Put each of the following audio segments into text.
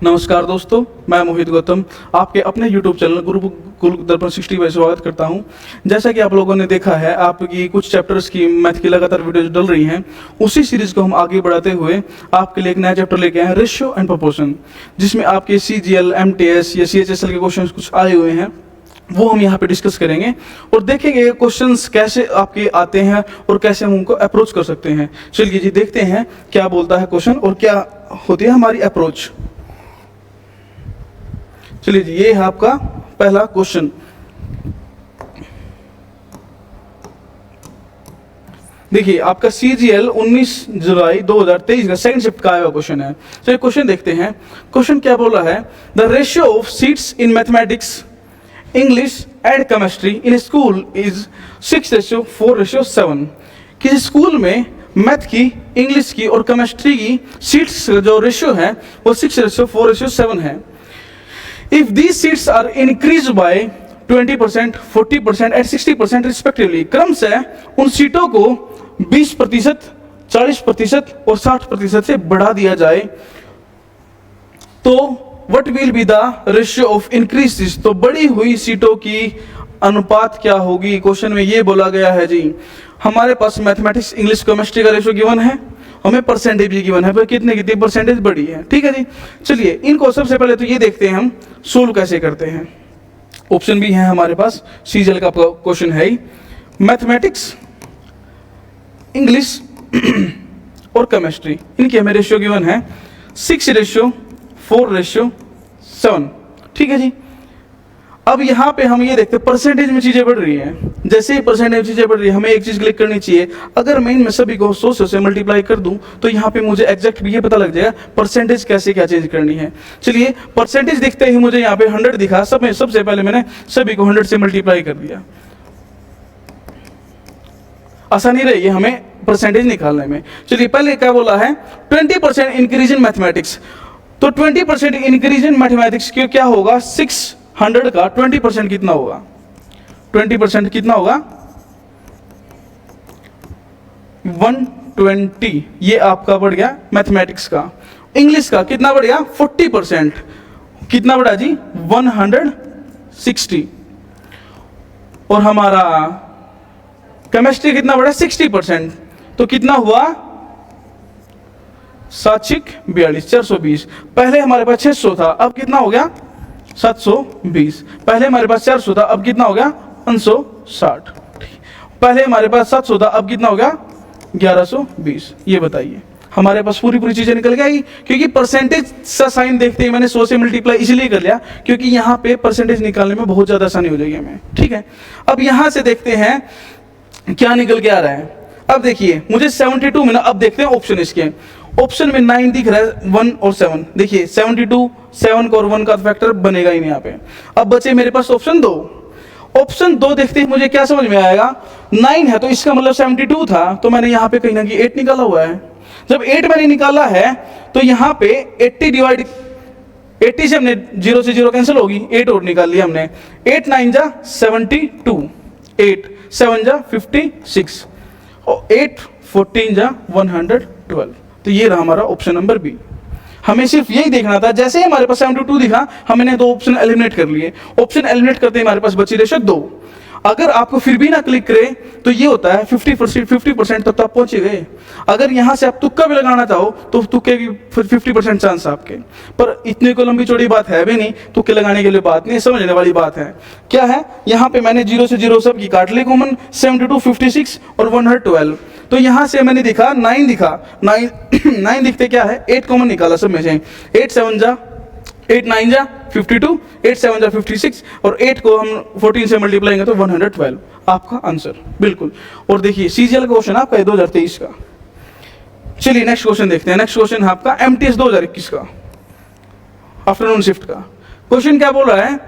नमस्कार दोस्तों, मैं मोहित गौतम आपके अपने YouTube चैनल गुरु दर्पण 60 में स्वागत करता हूं। जैसा कि आप लोगों ने देखा है, आपकी कुछ चैप्टर्स की मैथ की लगातार वीडियोज डल रही हैं। उसी सीरीज को हम आगे बढ़ाते हुए आपके लिए एक नया चैप्टर लेके आए हैं, रेशियो एंड प्रोपोर्शन, जिसमें आपके CGL, MTS या CHSL के क्वेश्चन कुछ आए हुए हैं। वो हम यहाँ पे डिस्कस करेंगे और देखेंगे क्वेश्चंस कैसे आपके आते हैं और कैसे हम उनको अप्रोच कर सकते हैं। चलिए जी, देखते हैं क्या बोलता है क्वेश्चन और क्या होती है हमारी अप्रोच। चलिए जी, ये है आपका पहला क्वेश्चन। देखिए, आपका CGL 19 जुलाई 2023 का सेकंड शिफ्ट का आया हुआ क्वेश्चन है। चलिए क्वेश्चन देखते हैं। क्वेश्चन क्या बोला है, the ratio of seats in mathematics, English and chemistry in school is 6:4:7। किसी स्कूल में मैथ की, इंग्लिश की और केमिस्ट्री की सीट्स जो रेशियो है वो 6:4:7 है। If these seats are increased by 20%, 40% and 60% respectively, क्रम से उन सीटों को 20%, 40% और 60% से बढ़ा दिया जाए तो what will be the ratio of increases, तो बढ़ी हुई सीटों की अनुपात क्या होगी। क्वेश्चन में ये बोला गया है जी, हमारे पास मैथमेटिक्स, इंग्लिश, केमिस्ट्री का रेशियो गिवन है, हमें परसेंटेज भी गिवन है, पर कितनी परसेंटेज बढ़ी है। ठीक है जी, चलिए इनको सबसे पहले तो ये देखते हैं हम सोल्व कैसे करते हैं। ऑप्शन भी है हमारे पास, CGL का क्वेश्चन है ही। मैथमेटिक्स, इंग्लिश और केमिस्ट्री, इनकी हमें रेशियो गिवन है 6:4:7। ठीक है जी, अब यहाँ पे हम ये देखते हैं परसेंटेज में चीजें बढ़ रही हैं। जैसे ही परसेंटेज में चीजें बढ़ रही है, हमें एक चीज क्लिक करनी चाहिए। अगर मैं इनमें सभी को 100 से मल्टीप्लाई कर दूं तो यहाँ पे मुझे एग्जैक्ट ये पता लग जाएगा परसेंटेज कैसे क्या चेंज करनी है। चलिए, परसेंटेज दिखते ही मुझे यहाँ पे 100 दिखा, सबसे पहले मैंने सभी को 100 से मल्टीप्लाई कर दिया। आसानी रहेगी हमें परसेंटेज निकालने में। चलिए, पहले क्या बोला है, 20% इंक्रीज इन मैथमेटिक्स, तो 20% इंक्रीज इन मैथमेटिक्स क्या होगा, 600 का 20% कितना होगा, 20% कितना होगा 120। ये आपका बढ़ गया मैथमेटिक्स का। इंग्लिश का कितना बढ़ गया 40%, कितना बढ़ा जी 160। और हमारा केमिस्ट्री कितना बढ़ा 60%, तो कितना हुआ 7×42 420। पहले हमारे पास 600 था, अब कितना हो गया 720। पहले हमारे पास 400 था, अब कितना हो गया 560। पहले हमारे पास 700 था, अब कितना हो गया 1120। ये बताइए, हमारे पास पूरी चीजें निकल गई, क्योंकि परसेंटेज सा साइन देखते ही मैंने 100 से मल्टीप्लाई इसलिए कर लिया क्योंकि यहाँ पे परसेंटेज निकालने में बहुत ज्यादा आसानी हो जाएगी हमें। ठीक है, अब यहाँ से देखते हैं क्या निकल के आ रहा है। अब देखिए, मुझे 72 मिला। अब देखते हैं ऑप्शन इसके। ऑप्शन में 9 दिख रहा है, 1 और 7। देखिए 72, 7 का और 1 का फैक्टर बनेगा ही नहीं यहाँ पे। अब बचे मेरे पास ऑप्शन 2। ऑप्शन 2 देखते ही मुझे क्या समझ में आएगा, 9 है तो इसका मतलब 72 था, तो मैंने यहाँ पे कहीं ना कहीं 8 निकाला हुआ है। जब 8 मैंने निकाला है तो यहाँ पे 80 से हमने 0 से 0 कैंसिल होगी, 8 और निकाल लिया हमने। 8 9 जा 72, 8 7 जा 56 और 8 14 जा 112। तो ये रहा हमारा ऑप्शन नंबर बी। हमें सिर्फ यही देखना था, जैसे ही हमारे पास 72 दिखा, हमने 2 ऑप्शन एलिमिनेट कर लिए। ऑप्शन एलिमिनेट करते ही हमारे पास बची रेशियो 2। अगर आपको फिर भी ना क्लिक करे तो ये होता है 50% तक तो आप पहुंचे गए। अगर यहां से आप तुक्का भी लगाना चाहो तो तुक्के की 50% चांस आपके, पर इतनी को लंबी चौड़ी बात है भी नहीं, तुक्के लगाने के लिए बात नहीं, समझने वाली बात है। क्या है, यहाँ पे मैंने 0 से 0 सब की काट ली कॉमन, 72, 56 और 112। तो यहां से मैंने दिखा 9 दिखा, 9 दिखते क्या है, 8 कॉमन निकाला सब में से। 8 7 जा 8 9 जा 52, 8 7 जा 56 और 8 को हम 14 से मल्टीप्लाई करेंगे तो 112 आपका आंसर बिल्कुल। और देखिए CGL का क्वेश्चन आपका 2023 का। चलिए नेक्स्ट क्वेश्चन देखते हैं। नेक्स्ट क्वेश्चन है आपका MTS 2021 का, आफ्टरनून शिफ्ट का। क्वेश्चन क्या बोल रहा है,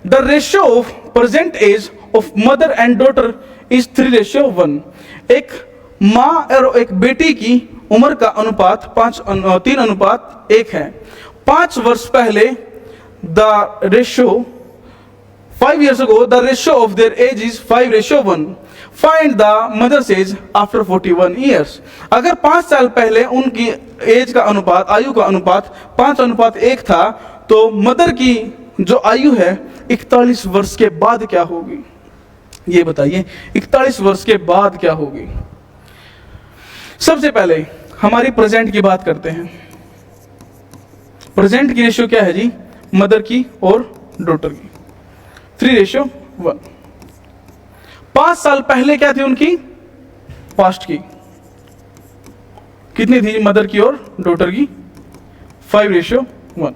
the ratio of present age of mother and daughter is 3:1। एक माँ और एक बेटी की उम्र का अनुपात 3:1 है। 5 वर्ष पहले the ratio 5 years ago the ratio of their age is 5:1। Find the mother's age after 41 years. अगर 5 साल पहले उनकी एज का अनुपात, आयु का अनुपात 5:1 था, तो मदर की जो आयु है 41 वर्ष के बाद क्या होगी? ये बताइए 41 वर्ष के बाद क्या होगी? सबसे पहले हमारी प्रेजेंट की बात करते हैं। प्रेजेंट की रेशियो क्या है जी? मदर की और डॉटर की 3:1। 5 साल पहले क्या थी उनकी? पास्ट की कितनी थी मदर की और डॉटर की? 5:1।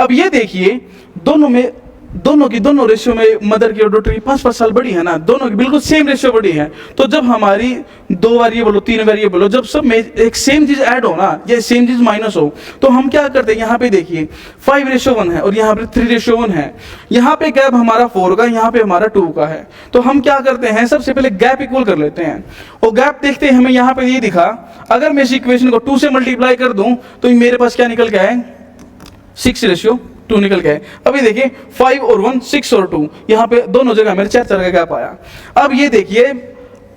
अब ये देखिए दोनों रेशियो में मदर की और डॉटर की 5-5 साल बड़ी है ना, दोनों की बिल्कुल सेम रेशियो बड़ी है। तो जब हमारी 2 वेरिएबल हो, 3 वेरिएबल हो, जब सब में एक सेम चीज ऐड हो ना, या सेम चीज माइनस हो, तो हम क्या करते हैं? यहाँ पे देखिए 5:1 है और यहाँ पे 3:1 है। यहाँ पे गैप हमारा 4 का, यहाँ पे हमारा 2 का है। तो हम क्या करते हैं? सबसे पहले गैप इक्वल कर लेते हैं। और गैप देखते हैं, हमें यहाँ पे ये दिखा, अगर मैं इस इक्वेशन को 2 से मल्टीप्लाई कर दूं तो मेरे पास क्या निकल के आए? 6:2 निकल गए। अभी देखिए 5 और 1, 6 और 2, यहाँ पे दोनों जगह मेरे 4 का गैप आया। अब ये देखिए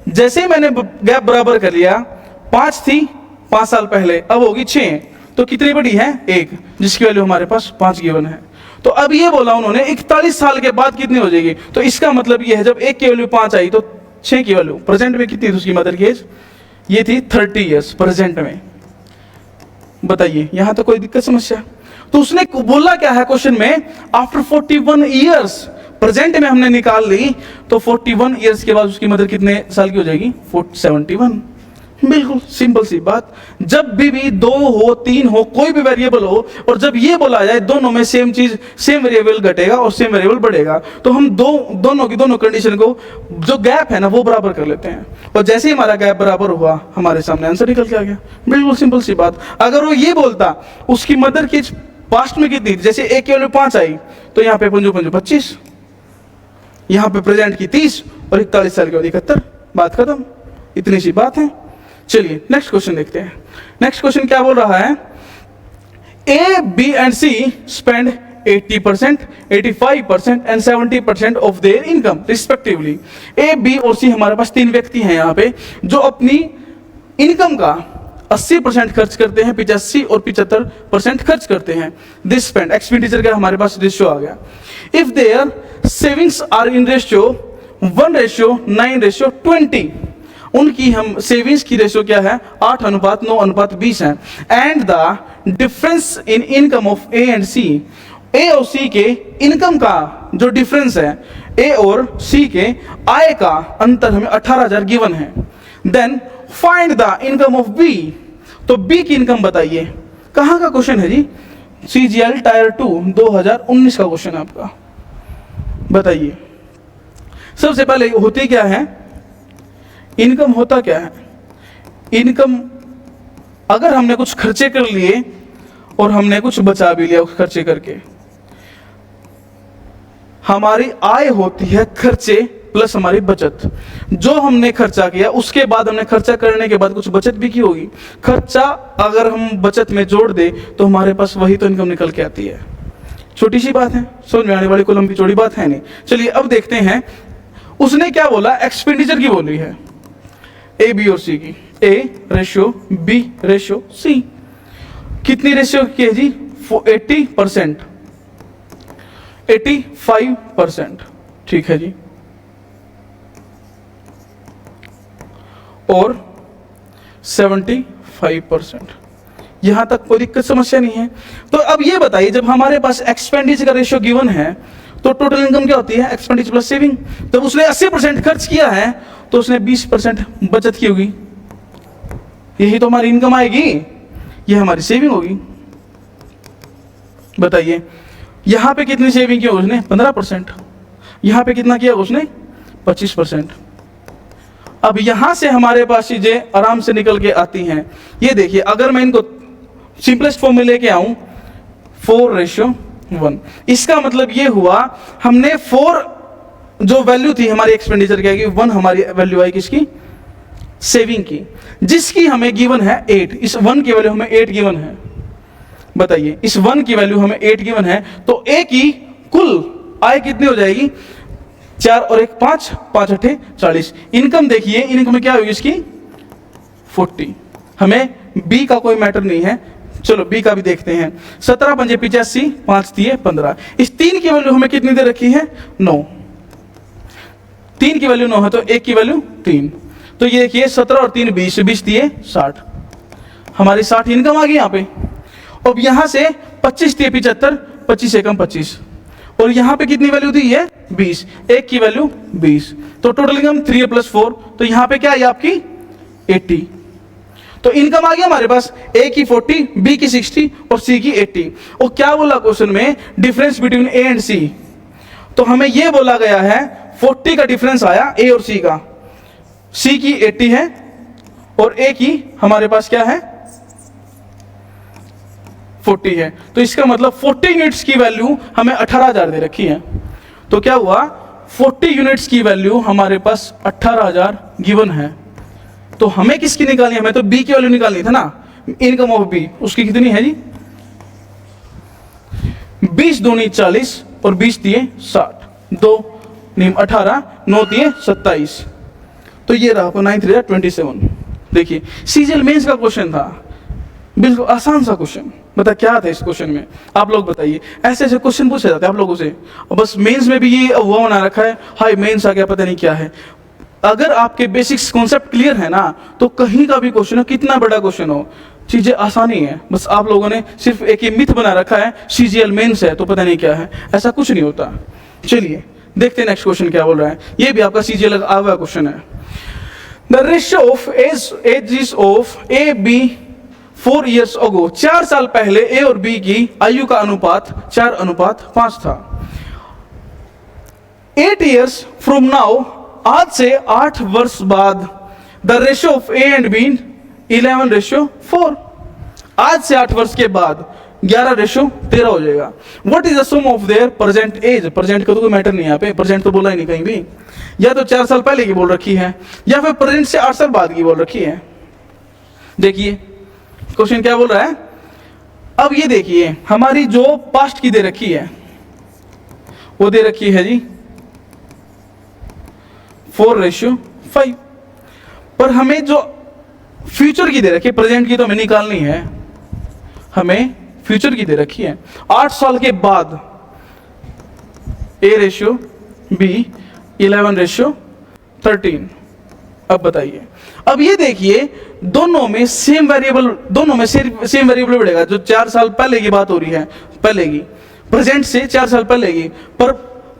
जैसे ही मैंने गैप बराबर कर लिया, 5 थी 5 साल पहले, अब होगी 6, तो कितनी बड़ी है? 1, जिसकी वैल्यू हमारे पास 5 गिवन है। तो अब ये बोला उन्होंने 41 साल के बाद कितनी हो जाएगी? तो इसका मतलब ये है जब 1 की वैल्यू 5 आई तो 6 की वैल्यू प्रेजेंट में कितनी थी उसकी मदर की एज? ये थी 30 ईयर्स प्रेजेंट में। बताइए यहां तो कोई दिक्कत समस्या? तो उसने बोला क्या है क्वेश्चन में? आफ्टर 41 ईयर्स, प्रेजेंट में हमने निकाल ली, तो 41 ईयर्स के बाद उसकी मदर कितने साल की हो जाएगी? 71। बिल्कुल सिंपल सी बात। जब भी 2 हो 3 हो कोई भी वेरिएबल हो, और जब ये बोला जाए दोनों में सेम चीज, सेम वेरिएबल घटेगा और सेम वेरिएबल बढ़ेगा, तो हम दोनों कंडीशन को, जो गैप है ना, वो बराबर कर लेते हैं। और जैसे ही हमारा गैप बराबर हुआ, हमारे सामने आंसर निकल के आ गया। बिल्कुल सिंपल सी बात। अगर वो ये बोलता उसकी मदर की पास्ट में कितनी, जैसे 1 की वैल्यू 5 आई, तो यहाँ पे 5 5 25, यहाँ पे प्रेजेंट की 30 और 41 साल के बाद 71, बात खत्म। इतनी सी बात है। चलिए नेक्स्ट क्वेश्चन देखते हैं। नेक्स्ट क्वेश्चन क्या बोल रहा है? A, B and C spend 80%, 85% and 70% of their income respectively. A, B और C हमारे पास 3 व्यक्ति हैं यहाँ पे, जो अपनी इनकम का 80% खर्च करते हैं, 85 और 75% खर्च करते हैं। दिस स्पेंड एक्सपेंडिचर का हमारे पास रेशियो आ गया। If their savings are in ratio 1:9:20, उनकी हम सेविंग्स की रेशियो क्या है? 8:9:20 है। And the difference in income of A and C, A और सी के इनकम का जो डिफरेंस है, ए और सी के आय का अंतर हमें 18,000 गिवन है। Then find the income of B, तो बी की इनकम बताइए। कहां का क्वेश्चन है जी? CGL टायर 2 2019 का क्वेश्चन है आपका। बताइए सबसे पहले होती क्या है इनकम? होता क्या है इनकम? अगर हमने कुछ खर्चे कर लिए और हमने कुछ बचा भी लिया उस खर्चे करके, हमारी आय होती है खर्चे प्लस हमारी बचत। जो हमने खर्चा किया उसके बाद हमने खर्चा करने के बाद कुछ बचत भी की होगी। खर्चा अगर हम बचत में जोड़ दे तो हमारे पास वही तो इनकम निकल के आती है। छोटी सी बात है, समझ में आने वाली, कोई लंबी चौड़ी बात है नहीं। चलिए अब देखते हैं उसने क्या बोला, एक्सपेंडिचर की बोली है ए बी और सी की। A ratio B ratio C, कितनी रेशियो की है जी? 80%, 85%, ठीक है जी, और 75%। यहां तक कोई दिक्कत समस्या नहीं है। तो अब ये बताइए जब हमारे पास एक्सपेंडिचर का रेशियो गिवन है तो टोटल इनकम क्या होती है? Expenditure plus saving. जब उसने 80% खर्च किया है तो उसने 20% बचत की होगी, यही तो हमारी इनकम आएगी, ये हमारी सेविंग होगी। बताइए यहां पे कितनी सेविंग की उसने? 15%। यहां पे कितना किया उसने? 25%। अब यहां से हमारे पास चीजें आराम से निकल के आती हैं। ये देखिए अगर मैं इनको सिंपलेस्ट फॉर्म में लेके आऊं 4:1, इसका मतलब ये हुआ हमने 4 जो वैल्यू थी हमारी एक्सपेंडिचर की आएगी, 1 हमारी वैल्यू आएगी इसकी सेविंग की, जिसकी हमें गिवन है 8। इस 1 की वैल्यू हमें 8 गिवन है। बताइए इस 1 की वैल्यू हमें 8 गिवन है, तो ए की कुल आय कितनी हो जाएगी? 4 और 1 5, 5 8 40। इनकम देखिए, इनकम क्या होगी इसकी 40। हमें बी का कोई मैटर नहीं है, चलो बी का भी देखते हैं। 17 पंजे 85, 5 दिए 15। इस 3 की वैल्यू हमें कितनी दे रखी है 9। 3 की वैल्यू 9 है तो 1 की वैल्यू 3। तो ये देखिए 17 और 3 20, 20 दिए 60। हमारी 60 इनकम आ गई यहाँ पे। अब यहाँ से 25 दिए 75, 25 एकम 25, और यहाँ पे कितनी वैल्यू दी है 20, 1 की वैल्यू 20। तो टोटल इनकम 3 + 4, तो यहाँ पे क्या आई आपकी 80। तो इनकम आ गया हमारे पास, ए की 40, बी की 60 और सी की 80। और क्या बोला क्वेश्चन में, डिफरेंस बिटवीन ए एंड सी। तो हमें यह बोला गया है 40 का डिफरेंस आया ए और सी का, सी की 80 है और ए की हमारे पास क्या है 40 है। तो इसका मतलब 40 यूनिट्स की वैल्यू हमें 18,000 दे रखी है। तो क्या हुआ, 40 यूनिट्स की वैल्यू हमारे पास 18,000 गिवन है। तो हमें किसकी निकालनी है, हमें तो बी की वैल्यू निकालनी था ना, इनकम ऑफ बी। उसकी कितनी है जी 20 दूनी 40 और 20 दिए 60, 2 नीम 18, 9 दिए 27। तो ये रहा आपको 9 3 27। देखिए सीजीएल मेंस का क्वेश्चन था, बिल्कुल आसान सा क्वेश्चन। बता क्या था इस क्वेश्चन में, आप लोग बताइए। ऐसे ऐसे क्वेश्चन पूछे जाते हैं आप लोगों से, और बस मेंस में भी ये हुआ बना रखा है, हाय मेंस आ गया पता नहीं क्या है। अगर आपके बेसिक्स कॉन्सेप्ट क्लियर है ना, तो कहीं का भी क्वेश्चन हो, कितना बड़ा क्वेश्चन हो, चीजें आसानी है। बस आप लोगों ने सिर्फ एक ही मिथ बना रखा है, सीजीएल मेंस है तो पता नहीं क्या है, ऐसा कुछ नहीं होता। चलिए देखते हैं नेक्स्ट क्वेश्चन क्या बोल रहा है। ये भी आपका सीजीएल आ हुआ क्वेश्चन है। The ratio of ages of A B 4 years ago, 4 साल पहले ए और बी की आयु का अनुपात 4:5 था। 8 years from now, आज से 8 वर्ष बाद, the ratio of A and B 11:4। आज से 8 वर्ष के बाद 11:13 हो जाएगा। What is the sum of their present age. Present का तो कोई मैटर नहीं है यहाँ पे, प्रेजेंट तो बोला ही नहीं कहीं भी, या तो 4 साल पहले की बोल रखी है या फिर प्रेजेंट से 8 साल बाद की बोल रखी है। देखिए क्वेश्चन क्या बोल रहा है। अब ये देखिए हमारी जो पास्ट की दे रखी है वो दे रखी है जी 4:5, पर हमें जो फ्यूचर की दे रखी है, प्रेजेंट की तो हमें निकालनी है, हमें फ्यूचर की दे रखी है 8 साल के बाद A/B 11:13। अब बताइए, अब ये देखिए दोनों में सेम वेरिएबल, दोनों में सेम वेरिएबल बढ़ेगा। जो 4 साल पहले की बात हो रही है, पहले की प्रेजेंट से 4 साल पहले की, पर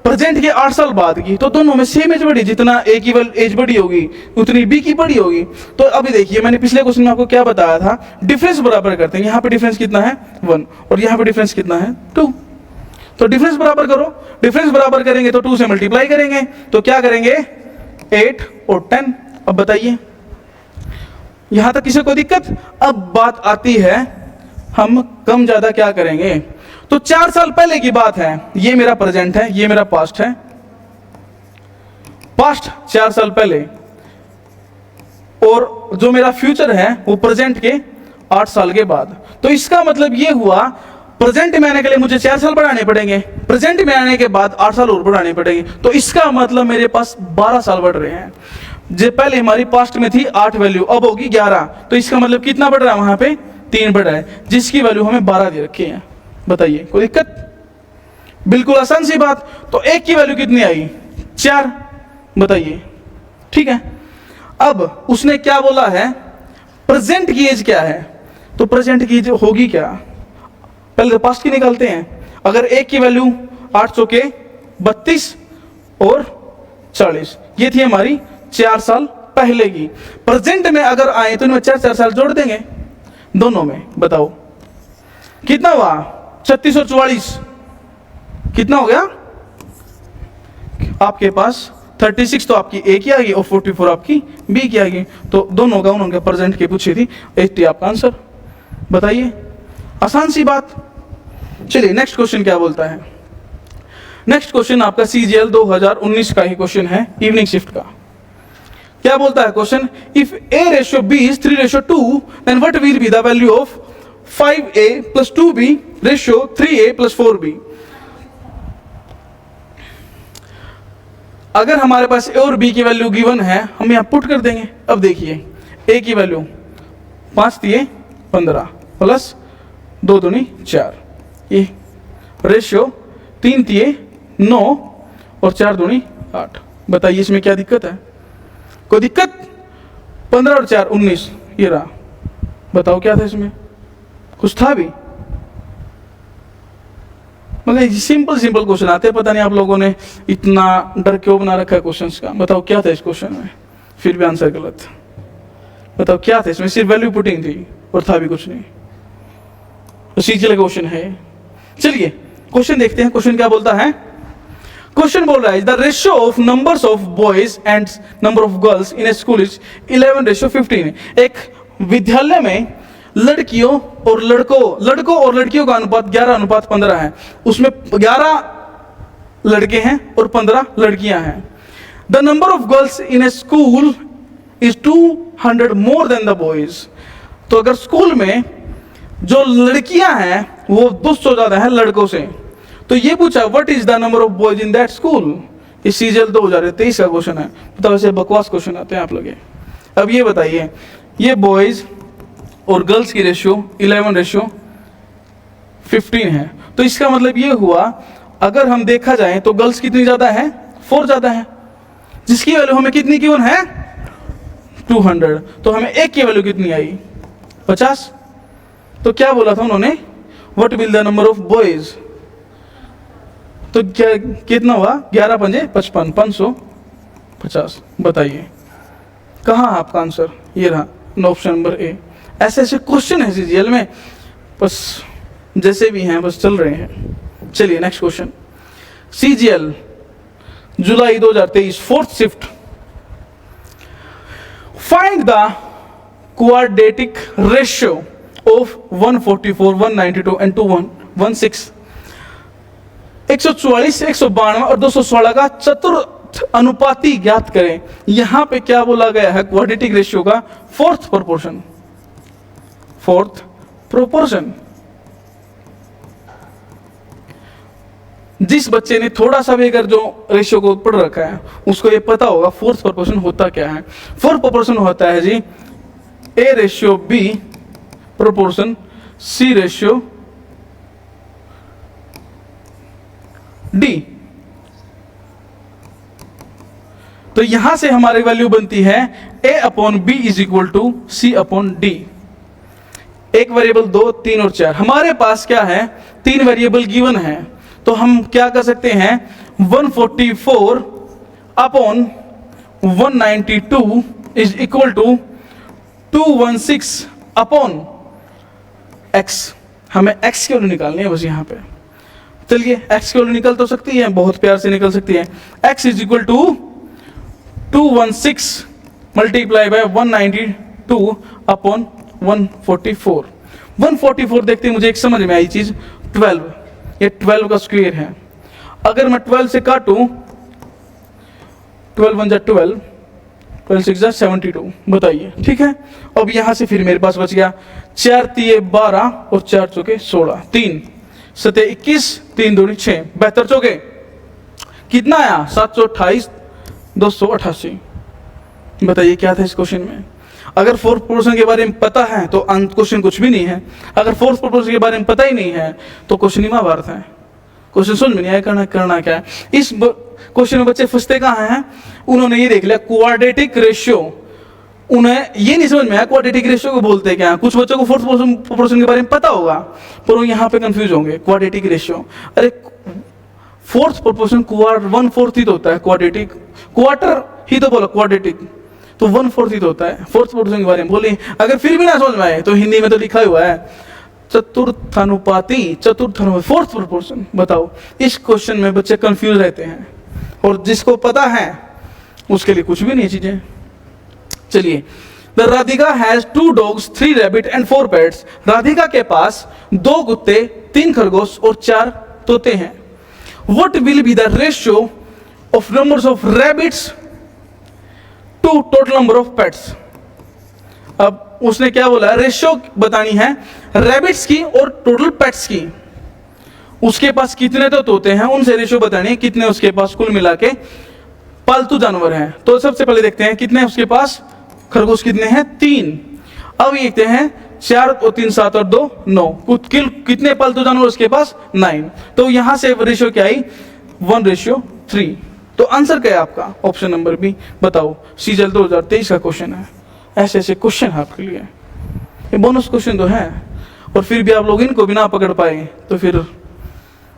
प्रेजेंट के 8 साल बाद की, तो दोनों में सेम एज बढ़ी। जितना ए की एज बढ़ी होगी उतनी बी की बढ़ी होगी। तो अभी देखिए मैंने पिछले क्वेश्चन में आपको क्या बताया था, डिफरेंस बराबर करते हैं। यहाँ पे डिफरेंस कितना है 1 और यहाँ पे डिफरेंस कितना है 2। तो डिफरेंस बराबर करो, डिफरेंस बराबर करेंगे तो 2 से मल्टीप्लाई करेंगे, तो क्या करेंगे 8 और 10। अब बताइए यहां तक किसी को दिक्कत। अब बात आती है हम कम ज्यादा क्या करेंगे। तो 4 साल पहले की बात है, ये मेरा प्रेजेंट है, ये मेरा पास्ट है। पास्ट 4 साल पहले, और जो मेरा फ्यूचर है वो प्रेजेंट के 8 साल के बाद। तो इसका मतलब ये हुआ प्रेजेंट में आने के लिए मुझे 4 साल बढ़ाने पड़ेंगे, प्रेजेंट में आने के बाद 8 साल और बढ़ाने पड़ेंगे। तो इसका मतलब मेरे पास 12 साल बढ़ रहे हैं। जो पहले हमारी पास्ट में थी 8 वैल्यू, अब होगी 11। तो इसका मतलब कितना बढ़ रहा है, वहां पे 3 बढ़ रहा है, जिसकी वैल्यू हमें 12 दे रखी है। बताइए कोई दिक्कत, बिल्कुल आसान सी बात। तो 1 की वैल्यू कितनी आई 4। बताइए ठीक है। अब उसने क्या बोला है, प्रेजेंट की एज क्या है। तो प्रेजेंट की एज होगी क्या, पहले तो पास्ट की निकालते हैं। अगर 1 की वैल्यू 8 चौके 32 और 40, ये थी हमारी 4 साल पहले की। प्रेजेंट में अगर आए तो इनमें 4 साल जोड़ देंगे दोनों में। बताओ कितना हुआ 36 और 44, कितना हो गया आपके पास 36। तो आपकी ए की आ गई और 44 आपकी बी की आ गई। तो दोनों का उन्होंने प्रेजेंट की पूछी थी, 80 आपका आंसर। बताइए आसान सी बात। चलिए नेक्स्ट क्वेश्चन क्या बोलता है। नेक्स्ट क्वेश्चन आपका सीजीएल 2019 का ही क्वेश्चन है, इवनिंग शिफ्ट का। क्या बोलता है question, if A/B is 3:2 then what will be the value of 5A plus 2B ratio 3A plus 4B। अगर हमारे पास ए और बी की वैल्यू गिवन है, हम यहाँ पुट कर देंगे। अब देखिए ए की वैल्यू 5 दिए 15 प्लस 2 दूनी 4, ये रेशियो 3 दिए 9 और 4 दूनी 8। बताइए इसमें क्या दिक्कत है? कोई दिक्कत? 15 और 4 19, ये रहा। बताओ क्या था इसमें? कुछ था भी? मतलब सिंपल सिंपल क्वेश्चन आते हैं, पता नहीं आप लोगों ने इतना डर क्यों बना रखा है क्वेश्चंस का। बताओ क्या था इस क्वेश्चन में? फिर भी आंसर गलत। बताओ क्या था इसमें? सिर्फ वैल्यू पुटिंग थी और था भी कुछ नहीं। तो सीजीएल क्वेश्चन है। चलिए क्वेश्चन देखते हैं, क्वेश्चन क्या बोलता है। क्वेश्चन बोल रहा है the ratio of numbers of boys and number of girls in A school is 11:15। एक विद्यालय में लड़कियों और लड़कियों का अनुपात 11:15 है। उसमें 11 लड़के हैं और 15 लड़कियां हैं। The number of girls in A school is 200 more than the boys. तो अगर स्कूल में जो लड़कियां हैं वो 200 ज्यादा है लड़कों से, तो ये पूछा what is the number of boys in that school. ये सीजीएल 2023 का क्वेश्चन है। तो वैसे बकवास क्वेश्चन आते हैं आप लोग। अब ये बताइए, ये बॉयज और गर्ल्स की रेशियो 11:15 है। तो इसका मतलब ये हुआ, अगर हम देखा जाए तो गर्ल्स कितनी ज्यादा है? 4 ज्यादा है, जिसकी वैल्यू हमें कितनी गिवन है? 200। तो हमें एक की वैल्यू कितनी आई? 50। तो क्या बोला था उन्होंने? What will the number of boys. तो क्या कितना हुआ? 11 पंजे 55, 550। बताइए कहाँ आपका आंसर? ये रहा ऑप्शन नंबर ए। ऐसे ऐसे क्वेश्चन है सीजीएल में, बस जैसे भी हैं बस चल रहे हैं। चलिए next question. CGL July 2023 4th shift. Find the quadratic ratio of 144, 192 and 216। 144, 192 और 216 का चतुर्थ अनुपाती ज्ञात करें। यहां पे क्या बोला गया है? क्वाड्रेटिक रेशियो का फोर्थ प्रोपोर्शन। जिस बच्चे ने थोड़ा सा भी अगर जो रेशियो को पढ़ रखा है उसको ये पता होगा फोर्थ प्रोपोर्शन होता क्या है। फोर्थ प्रोपोर्शन होता है जी A ratio B proportion C ratio D. तो यहां से हमारी वैल्यू बनती है a upon B is equal to C upon D. एक वेरिएबल 2, 3 और 4। हमारे पास क्या है? 3 वेरिएबल गिवन है। तो हम क्या कर सकते हैं? 144 upon 192 is equal to 216 upon x। हमें x की वैल्यू निकालनी है बस यहाँ पे। चलिए x की वैल्यू निकल तो सकती है, बहुत प्यार से निकल सकती है। x is equal to 216 multiply by 192 upon 144। 144 देखते हैं, मुझे एक समझ में आई चीज 12। ये 12 का स्क्वायर है। अगर मैं 12 से काटूं 12 1 जा 12, 12 6 जा 72। बताइए ठीक है। अब यहां से फिर मेरे पास बच गया 4 तिये 12 और 4 चौके 16, 3 सते 21, 3 दूनी 6, 72 चौके कितना आया? 728, 288। बताइए क्या था इस क्वेश्चन में? अगर फोर्थ प्रोपोर्शन के बारे में पता है तो क्वेश्चन कुछ भी नहीं है। अगर फोर्थ प्रोपोर्शन के बारे में पता ही नहीं है तो क्वेश्चन ही महाभारत है। क्वेश्चन समझ में नहीं आया करना क्या है। इस क्वेश्चन में बच्चे फंसते कहाँ हैं? उन्होंने ये देख लिया क्वाड्रेटिक रेशियो, उन्हें ये नहीं समझ में आया क्वाड्रेटिक रेशियो को बोलते क्या है। कुछ बच्चों को फोर्थ प्रोपोर्शन के बारे में पता होगा पर वो यहाँ पे कंफ्यूज होंगे। क्वाड्रेटिक रेशियो, अरे फोर्थ प्रोपोर्शन 1/4 ही तो होता है। क्वाड्रेटिक क्वार्टर ही तो बोला, क्वाड्रेटिक तो 1/4 ही तो होता है। फोर्थ प्रोपोर्शन के बारे में बोलिए, अगर फिर भी ना समझ में आए तो हिंदी में तो लिखा हुआ है चतुर्थानुपाती, फोर्थ प्रोपोर्शन। बताओ इस क्वेश्चन में बच्चे कंफ्यूज रहते हैं और जिसको पता है उसके लिए कुछ भी नहीं चीजें। चलिए, the Radhika has 2 dogs, 3 rabbit and 4 pets। Radhika के पास 2 कुत्ते, 3 खरगोश और 4 तोते हैं। What will be the ratio of numbers of rabbits to total number of pets? अब उसने क्या बोला? रेशियो बतानी है रैबिट्स की और टोटल पेट्स की। उसके पास कितने तो तोते हैं, उनसे रेशियो बतानी है कितने उसके पास कुल मिला के पालतू जानवर हैं। तो सबसे पहले देखते हैं कितने उसके पास खरगोश, कितने हैं 3। अब ये देखते हैं 4 और 3 7 और 2 9, कितने पालतू जानवर उसके पास 9। तो यहां से रेशियो क्या आई 1:3। तो आंसर क्या है आपका ऑप्शन नंबर बी। बताओ सीजीएल 2023 का क्वेश्चन है। ऐसे ऐसे क्वेश्चन है आपके लिए, ये बोनस क्वेश्चन तो है, और फिर भी आप लोग इनको भी ना पकड़ पाए तो फिर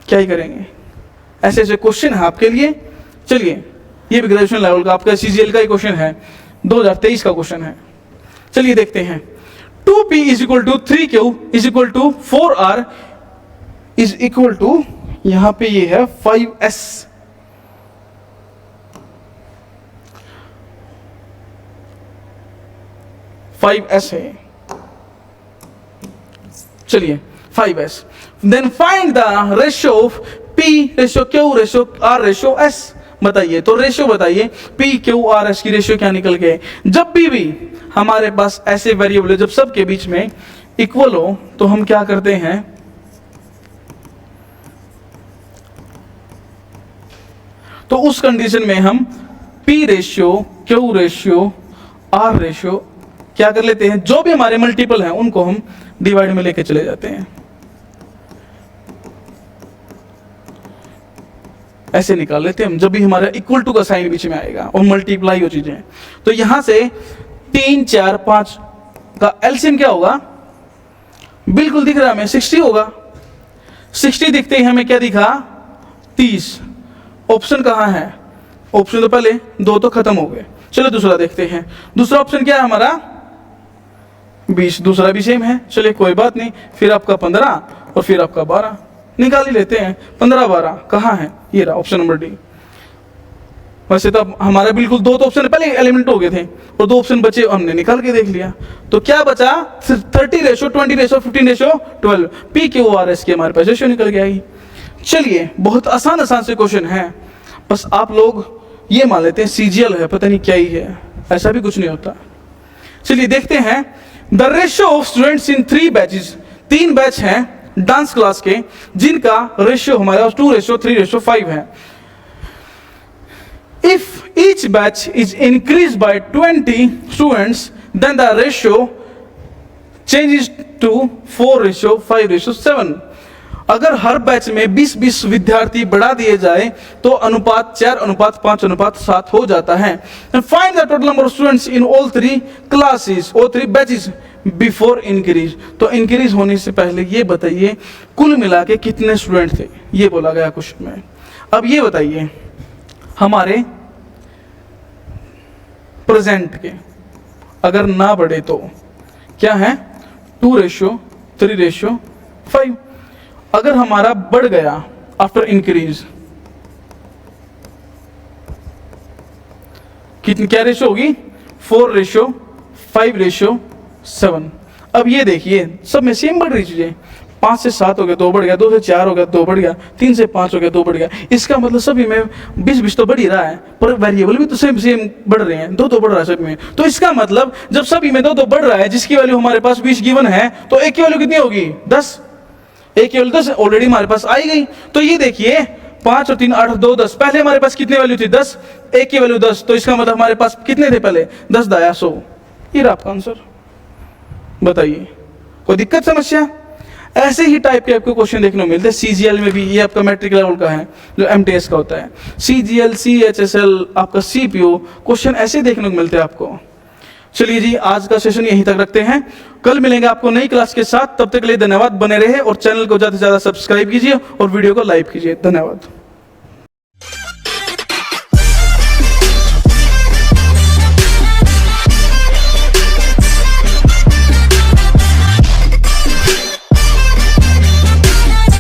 क्या ही करेंगे। ऐसे ऐसे क्वेश्चन है आपके लिए। चलिए ये भी ग्रेजुएशन लेवल का आपका सीजीएल का ही क्वेश्चन है, 2023 का क्वेश्चन है। चलिए देखते हैं 2p = 3q = 4r = यहां पे ये है 5s। है, चलिए 5s। Then find the ratio of p ratio q ratio r ratio s। बताइए तो रेशियो बताइए p q r s की रेशियो क्या निकल गए। जब भी हमारे पास ऐसे वेरिएबल है जब सबके बीच में इक्वल हो तो हम क्या करते हैं, तो उस कंडीशन में हम p ratio q ratio r ratio क्या कर लेते हैं, जो भी हमारे मल्टीपल हैं उनको हम डिवाइड में लेके चले जाते हैं। ऐसे निकाल लेते हैं हम जब भी हमारा इक्वल टू का साइन बीच में आएगा और मल्टीप्लाई हो चीजें। तो यहां से 3 4 5 का एलसीएम क्या होगा, बिल्कुल दिख रहा है हमें 60 होगा। 60 दिखते ही हमें क्या दिखा 30। ऑप्शन कहां है, ऑप्शन तो पहले 2 तो खत्म हो गए। चलो दूसरा देखते हैं। दूसरा ऑप्शन क्या है हमारा 20, दूसरा भी सेम है। चलिए कोई बात नहीं, फिर आपका 15 और फिर आपका 12 निकाल ही लेते हैं। 15 12 कहाँ है, ये रहा ऑप्शन नंबर डी। वैसे तो हमारा बिल्कुल 2 तो ऑप्शन पहले एलिमेंट हो गए थे और 2 ऑप्शन बचे, हमने निकाल के देख लिया। तो क्या बचा 30:20:15:12 PQRS की हमारे पास रेशियो निकल के आई। चलिए बहुत आसान से क्वेश्चन है, बस आप लोग ये मान लेते हैं सीजीएल है, पता नहीं क्या ही है, ऐसा भी कुछ नहीं होता। चलिए देखते हैं the ratio of students in 3 batches. 3 batch हैं डांस क्लास के जिनका रेशियो हमारे पास 2:3:5 है। If each batch is increase by 20 students then the ratio changes to 4:5:7। अगर हर बैच में 20-20 विद्यार्थी बढ़ा दिए जाए तो अनुपात 4:5:7 हो जाता है। Find the total number of students in all 3 classes और 3 बैचेस बिफोर इंक्रीज। तो इंक्रीज होने से पहले ये बताइए कुल मिला के कितने स्टूडेंट थे, ये बोला गया क्वेश्चन में। अब ये बताइए हमारे प्रेजेंट के अगर ना बढ़े तो क्या है 2:3:5। अगर हमारा बढ़ गया आफ्टर इंक्रीज कितनी क्या रेशियो होगी 4:5:7। अब ये देखिए सब में सेम बढ़ रही चीजें, 5 से 7 हो गया 2 बढ़ गया, 2 से 4 हो गया 2 बढ़ गया, 3 से 5 हो गया 2 बढ़ गया। इसका मतलब सभी में 20-20 तो बढ़ ही रहा है, पर वेरिएबल भी तो सेम बढ़ रहे हैं, 2 बढ़ रहा है सभी में। तो इसका मतलब जब सभी में 2 बढ़ रहा है, जिसकी वैल्यू हमारे पास 20 गिवन है, तो एक की वैल्यू कितनी होगी 10। एक की वैल्यू 10 ऑलरेडी हमारे पास आई गई। तो ये देखिए 5 और 3 8 2 10, पहले हमारे पास कितनी वैल्यू थी 10, एक की वैल्यू 10, तो इसका मतलब हमारे पास कितने थे पहले 10 दाया 100। ये रहा आपका आंसर। बताइए कोई दिक्कत समस्या। ऐसे ही टाइप के आपको क्वेश्चन देखने को मिलते हैं सीजीएल में भी। ये आपका मैट्रिक लेवल का है जो एमटीएस का होता है, सीजीएल सीएचएसएल आपका सीपीओ क्वेश्चन ऐसे देखने को मिलते हैं आपको। चलिए जी आज का सेशन यहीं तक रखते हैं, कल मिलेंगे आपको नई क्लास के साथ। तब तक के लिए धन्यवाद, बने रहे और चैनल को ज्यादा से ज्यादा सब्सक्राइब कीजिए और वीडियो को लाइक कीजिए। धन्यवाद।